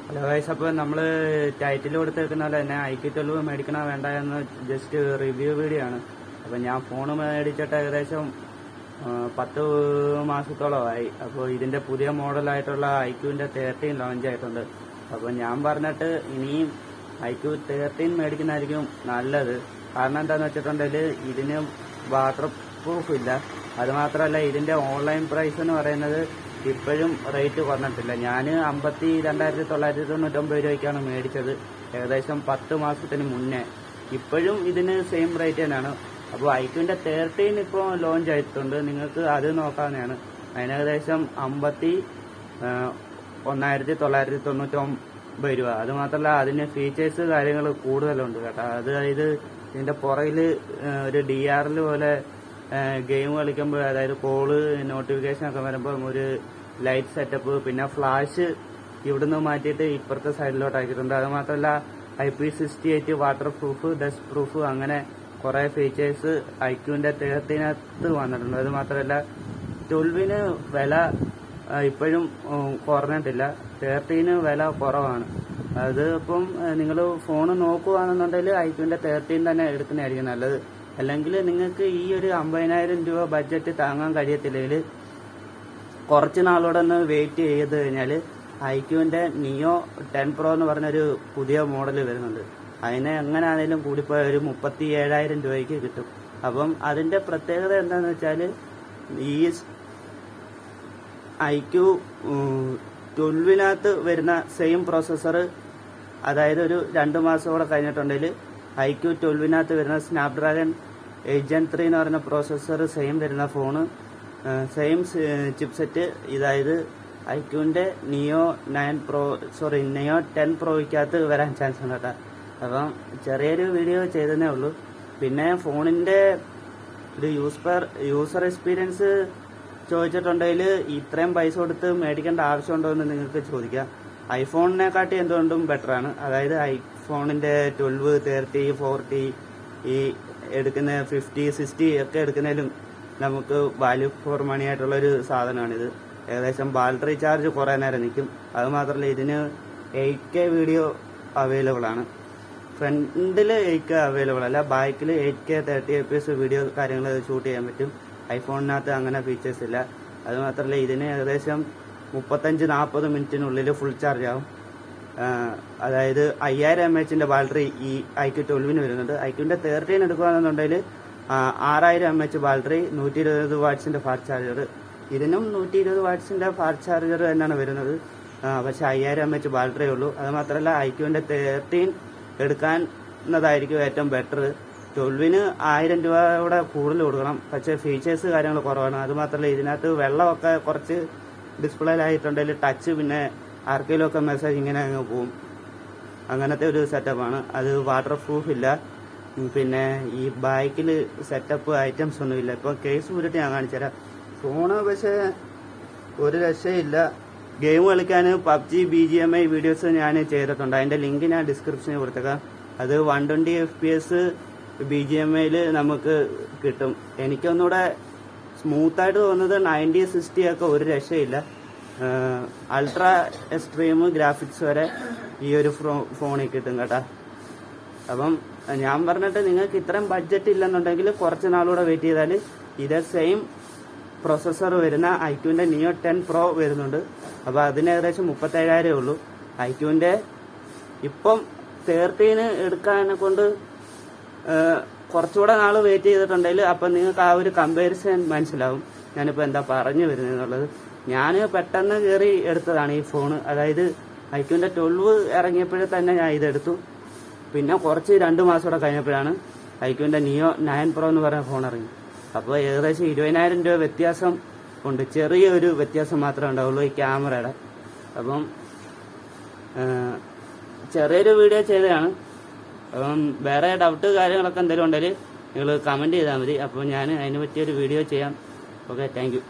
Hello guys, അപ്പോൾ നമ്മൾ title കൊടുത്തേക്കുന്ന പോലെ തന്നെ IQ12 മേടിക്കണോ വേണ്ട എന്ന് ജസ്റ്റ് റിവ്യൂ വീഡിയോ ആണ്. അപ്പോൾ ഞാൻ ഫോൺ മേടിച്ചിട്ട് ഏകദേശം 10 മാസത്തോളമായി. അപ്പോൾ ഇതിൻ്റെ പുതിയ മോഡലായിട്ടുള്ള IQന്റെ 13 ലോഞ്ച് ആയിട്ടുണ്ട്. അപ്പോൾ ഞാൻ പറഞ്ഞിട്ട് ഇനിയും IQ13 മേടിക്കുന്നതായിരിക്കും നല്ലത്. കാരണം എന്താണെന്ന് വെച്ചിട്ടുണ്ടെങ്കിൽ ഇതിന് വാട്ടർ പ്രൂഫ് ഇല്ല. അതുമാത്രമല്ല ഇതിൻ്റെ ഓൺലൈൻ പ്രൈസ് എന്ന് പറയുന്നത് ഇപ്പോഴും റേറ്റ് കുറഞ്ഞിട്ടില്ല. ഞാൻ 52,999 രൂപയ്ക്കാണ് മേടിച്ചത്, ഏകദേശം 10 മാസത്തിന് മുന്നേ. ഇപ്പോഴും ഇതിന് സെയിം റേറ്റ് തന്നെയാണ്. അപ്പോൾ IQന്റെ 13 ഇപ്പോൾ ലോഞ്ച് ആയിട്ടുണ്ട്, നിങ്ങൾക്ക് അത് നോക്കാവുന്നതാണ്. അതിന് ഏകദേശം 51,999 രൂപ. അതുമാത്രമല്ല അതിന് ഫീച്ചേഴ്സ് കാര്യങ്ങൾ കൂടുതലുണ്ട് കേട്ടോ. അതായത് ഇതിൻ്റെ പുറകിൽ ഒരു DRL പോലെ ഗെയിം കളിക്കുമ്പോൾ, അതായത് കോള് നോട്ടിഫിക്കേഷൻ ഒക്കെ വരുമ്പോൾ ഒരു ലൈറ്റ് സെറ്റപ്പ്, പിന്നെ ഫ്ലാഷ് ഇവിടുന്ന് മാറ്റിയിട്ട് ഇപ്പുറത്തെ സൈഡിലോട്ട് ആക്കിയിട്ടുണ്ട്. അതുമാത്രമല്ല IP68 water proof, dust proof, അങ്ങനെ കുറേ ഫീച്ചേഴ്സ് IQന്റെ 13 വന്നിട്ടുണ്ട്. അതുമാത്രമല്ല 12 വില ഇപ്പോഴും കുറഞ്ഞിട്ടില്ല, 13 വില കുറവാണ്. അത് ഇപ്പം നിങ്ങൾ ഫോൺ നോക്കുകയാണെന്നുണ്ടെങ്കിൽ IQന്റെ 13 തന്നെ എടുക്കുന്നതായിരിക്കും നല്ലത്. അല്ലെങ്കിൽ നിങ്ങൾക്ക് ഈ ഒരു 50,000 രൂപ ബഡ്ജറ്റ് താങ്ങാൻ കഴിയത്തില്ലെങ്കിൽ കുറച്ച് നാളോടെ ഒന്ന് വെയിറ്റ് ചെയ്ത് കഴിഞ്ഞാൽ IQന്റെ നിയോ 10 Pro എന്ന് പറഞ്ഞൊരു പുതിയ മോഡൽ വരുന്നുണ്ട്. അതിന് എങ്ങനെയാണെങ്കിലും കൂടിപ്പോയ ഒരു 37,000 രൂപയ്ക്ക് കിട്ടും. അപ്പം അതിൻ്റെ പ്രത്യേകത എന്താണെന്ന് വെച്ചാൽ ഈ IQ12 വരുന്ന സെയിം പ്രോസസ്സർ, അതായത് ഒരു 2 മാസം കൂടെ കഴിഞ്ഞിട്ടുണ്ടെങ്കിൽ IQ12 വരുന്ന സ്നാപ്ഡ്രാഗൺ 8 Gen 3 എന്ന് പറയുന്ന പ്രോസസ്സർ സെയിം വരുന്ന ഫോണ്, സെയിം ചിപ്സെറ്റ്, അതായത് IQന്റെ നിയോ 10 പ്രോയ്ക്കകത്ത് വരാൻ ചാൻസ് ഉണ്ട് കേട്ടോ. അപ്പം ചെറിയൊരു വീഡിയോ ചെയ്തതേ ഉള്ളൂ. പിന്നെ ഫോണിൻ്റെ ഒരു യൂസർ എക്സ്പീരിയൻസ് ചോദിച്ചിട്ടുണ്ടെങ്കിൽ ഇത്രയും പൈസ കൊടുത്ത് മേടിക്കേണ്ട ആവശ്യമുണ്ടോ എന്ന് നിങ്ങൾക്ക് ചോദിക്കാം. ഐഫോണിനെക്കാട്ടി എന്തുകൊണ്ടും ബെറ്ററാണ്. അതായത് ഐഫോണിൻ്റെ 12, 30, 40 ഈ എടുക്കുന്ന 50, 60 ഒക്കെ എടുക്കുന്നതിലും നമുക്ക് വാല്യൂ ഫോർ മണി ആയിട്ടുള്ളൊരു സാധനമാണിത്. ഏകദേശം ബാറ്ററി ചാർജ് കുറേ നേരം നിൽക്കും. അതുമാത്രമല്ല ഇതിന് 8K വീഡിയോ അവൈലബിൾ ആണ്. ഫ്രണ്ടിൽ 8K അവൈലബിൾ അല്ല, ബാക്കിൽ 8K 30 FPS വീഡിയോ കാര്യങ്ങൾ ഷൂട്ട് ചെയ്യാൻ പറ്റും. ഐഫോണിനകത്ത് അങ്ങനെ ഫീച്ചേഴ്സ് ഇല്ല. അതുമാത്രമല്ല ഇതിന് ഏകദേശം 35-40 മിനിറ്റിനുള്ളിൽ ഫുൾ ചാർജ് ആവും. അതായത് 5000 mAh ബാറ്ററി ഈ IQ12 വരുന്നുണ്ട്. IQന്റെ 13 എടുക്കുകയാണെന്നുണ്ടെങ്കിൽ 6000 mAh ബാറ്ററി, 120 വാട്ട്സിന്റെ ഫാസ്റ്റ് ചാർജർ. ഇതിനും 120 വാട്ട്സിന്റെ ഫാസ്റ്റ് ചാർജർ തന്നെയാണ് വരുന്നത്. പക്ഷെ 5000 mAh ബാറ്ററിയേ ഉള്ളൂ. അതുമാത്രമല്ല IQന്റെ 13 എടുക്കാവുന്നതായിരിക്കും ഏറ്റവും ബെറ്റർ. 12 1000 രൂപയുടെ കൂടുതൽ കൊടുക്കണം, പക്ഷേ ഫീച്ചേഴ്സ് കാര്യങ്ങൾ കുറവാണ്. അതുമാത്രമല്ല ഇതിനകത്ത് വെള്ളമൊക്കെ കുറച്ച് ഡിസ്പ്ലേയിലായിട്ടുണ്ടെങ്കിൽ ടച്ച്, പിന്നെ ആർക്കെങ്കിലുമൊക്കെ മെസ്സേജ് ഇങ്ങനെ അങ്ങ് പോവും. അങ്ങനത്തെ ഒരു സെറ്റപ്പാണ്. അത് വാട്ടർ പ്രൂഫ് ഇല്ല. പിന്നെ ഈ ബാക്കിൽ സെറ്റപ്പ് ഐറ്റംസ് ഒന്നുമില്ല. ഇപ്പോൾ കേസ് ഊരിട്ട് ഞാൻ കാണിച്ചുതരാം. ഫോണ് പക്ഷേ ഒരു രക്ഷയില്ല. ഗെയിം കളിക്കാൻ PUBG, BGMI വീഡിയോസ് ഞാൻ ചെയ്തിട്ടുണ്ട്. അതിൻ്റെ ലിങ്ക് ഞാൻ ഡിസ്ക്രിപ്ഷനിൽ കൊടുത്തേക്കാം. അത് 120 FPS BGMIയിൽ നമുക്ക് കിട്ടും. എനിക്കൊന്നുകൂടെ സ്മൂത്തായിട്ട് തോന്നുന്നത് 90-60 ഒക്കെ ഒരു രക്ഷയില്ല. അൾട്രാ എക്സ്ട്രീം ഗ്രാഫിക്സ് വരെ ഈ ഒരു ഫോണിൽ കിട്ടും കേട്ടോ. അപ്പം ഞാൻ പറഞ്ഞിട്ട് നിങ്ങൾക്ക് ഇത്രയും ബഡ്ജറ്റ് ഇല്ലെന്നുണ്ടെങ്കിൽ കുറച്ച് നാളുകൂടെ വെയിറ്റ് ചെയ്താൽ ഇതേ സെയിം പ്രോസസ്സർ വരുന്ന IQന്റെ നിയോ 10 Pro വരുന്നുണ്ട്. അപ്പോൾ അതിന് ഏകദേശം 37,000 ഉള്ളൂ. IQന്റെ ഇപ്പം 13 എടുക്കാനെ കൊണ്ട് കുറച്ചുകൂടെ നാൾ വെയിറ്റ് ചെയ്തിട്ടുണ്ടെങ്കിൽ അപ്പം നിങ്ങൾക്ക് ആ ഒരു കമ്പാരിസൺ മനസ്സിലാവും ഞാനിപ്പോൾ എന്താ പറഞ്ഞു വരുന്നത് എന്നുള്ളത്. ഞാൻ പെട്ടെന്ന് കയറി എടുത്തതാണ് ഈ ഫോണ്. അതായത് IQന്റെ 12 ഇറങ്ങിയപ്പോഴേ തന്നെ ഞാൻ ഇതെടുത്തു. പിന്നെ കുറച്ച് 2 മാസം കൂടെ കഴിഞ്ഞപ്പോഴാണ് IQന്റെ നിയോ 9 Pro എന്ന് പറയുന്ന ഫോൺ ഇറങ്ങി. അപ്പോൾ ഏകദേശം 20,000 രൂപ വ്യത്യാസം ഉണ്ട്. ചെറിയൊരു വ്യത്യാസം മാത്രമേ ഉണ്ടാവുള്ളൂ ഈ ക്യാമറയുടെ. അപ്പം ചെറിയൊരു വീഡിയോ ചെയ്തതാണ്. അപ്പം വേറെ ഡൗട്ട് കാര്യങ്ങളൊക്കെ എന്തെങ്കിലും ഉണ്ടെങ്കിൽ നിങ്ങൾ കമൻറ്റ് ചെയ്താൽ മതി. അപ്പോൾ ഞാൻ അതിനെ പറ്റിയൊരു വീഡിയോ ചെയ്യാം. Okay, thank you.